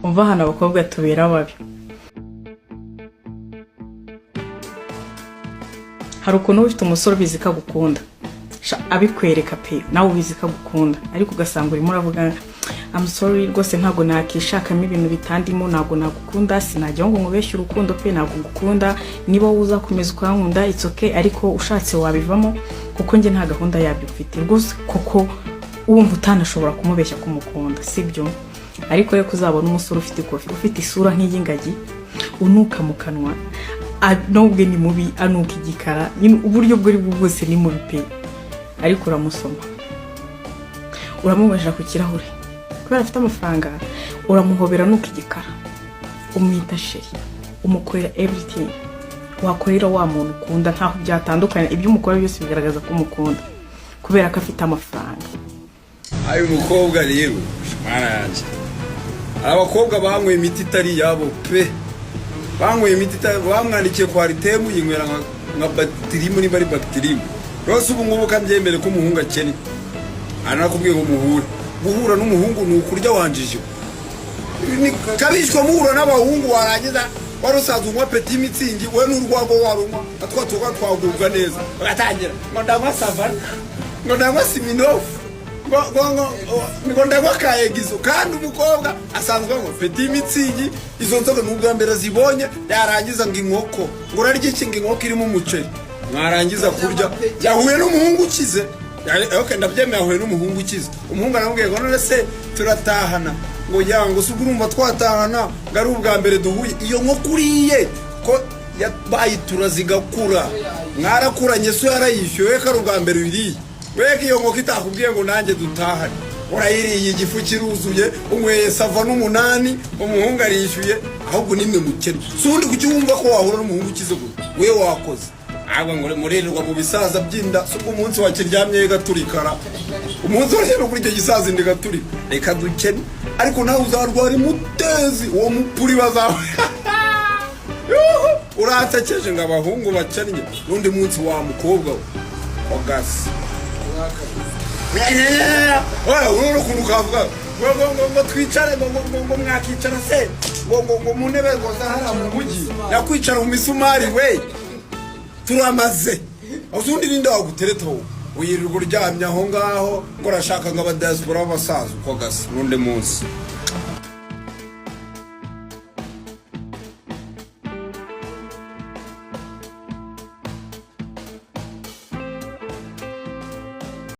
umva hano abakobwa tubera babi. Hari ukuntu ufite umusore ubizi ko agukunda abikwereka pe nawe ubizi ko agukunda ariko ugasanga urimo uravuga I'm sorry rwose ntago nakishakamo ibintu bitandimo ntago nagukunda sinajya ngo nkubeshye urukundo pe ntago ngukunda niba uza kumeza ukankunda it's okay ariko ushatse wabivamo kuko nge nta gahunda yabyo ufite rwose kuko wumva utanashobora kumubeshya kumukunda sibyo ariko reko uzabona umusore ufite kofi ufite isura nk'iy'ingagi unuka mu kanwa nubwe ni mubi anuka igikara uburyo bwari bwose ni mubi pe ariko uramusoma uramubajira ku kirahure kubera afite amafaranga uramuhobera nuka igikara umwita sheri umukorera everything wakorera wa muntu ukunda ntaho byatandukanye ibyo umukora byose bigaragaza ko umukunda kubera ko afite amafaranga. Ayo mukobwa rero maranje abakobwa bamwe imiti itari yabo pe bamwe imiti bamwandikiye kwa ritemu yinywera nka bacterium ni bari bacterium rose ubu ngubu kambyemere ko umuhungu akene anakubwiye ngo muhura n'umuhungu nukurya wanjije ni kabishwa muhura n'abahungu warangiza warusaza umwa petit mitsingi we n'urwago warumwa atwa twagubwa neza bagatangira ngo ndamwa savana ngo ndamwa siminofu ngo ndamwa kayegizo kandi umukobwa asanzwe ngo petit mitsingi izo nzoga n'ubwa mbere zibonye yarangiza ngo inkoko ngo urarye iki ngo inkoko irimo umuceri mwarangiza kurya yahuye n'umuhungu ukize okay ndabyemeye yahuye n'umuhungu ukize umuhungu aramubwiye ngo none se turatahana ngo yango sugurumva twatahana ngari ubwa mbere duhuye iyo nkoko uriye ko bayitura zigakura mwarakuranye so yarayishyuye ko ari ubwa mbere biriye weka iyo nkoko itakubwiye ngo nanjye dutahane urayiriye igifu kiruzuye umweye sava n'umunani umuhungu arishyuye ahubwo nimwe mukene sundi kucyumva ko wahura n'umuhungu ukize gute we wakoze agwa ngo murirwa mu bisaza byinda so umunsi wa kiryamye gaturikara umunsi wa rero kuri icyo gisaza ndi gaturika reka dukene ariko nawe uzarwara imutezi uwo mupuri bazawe uratekeje ngo abahungu bakennye n'undi munsi wa mukobwa ogasi uro kurukavuga ngo twicare ngo mwakicara se ngo munebe ngo zahara mu mugi yakwicara mu misumari we turamaze uzundi ninde wagutereta wo uyirirwa uryamye aho ngaho ngo rashaka ngo abadiaspora basaza uko gasa n'undi munsi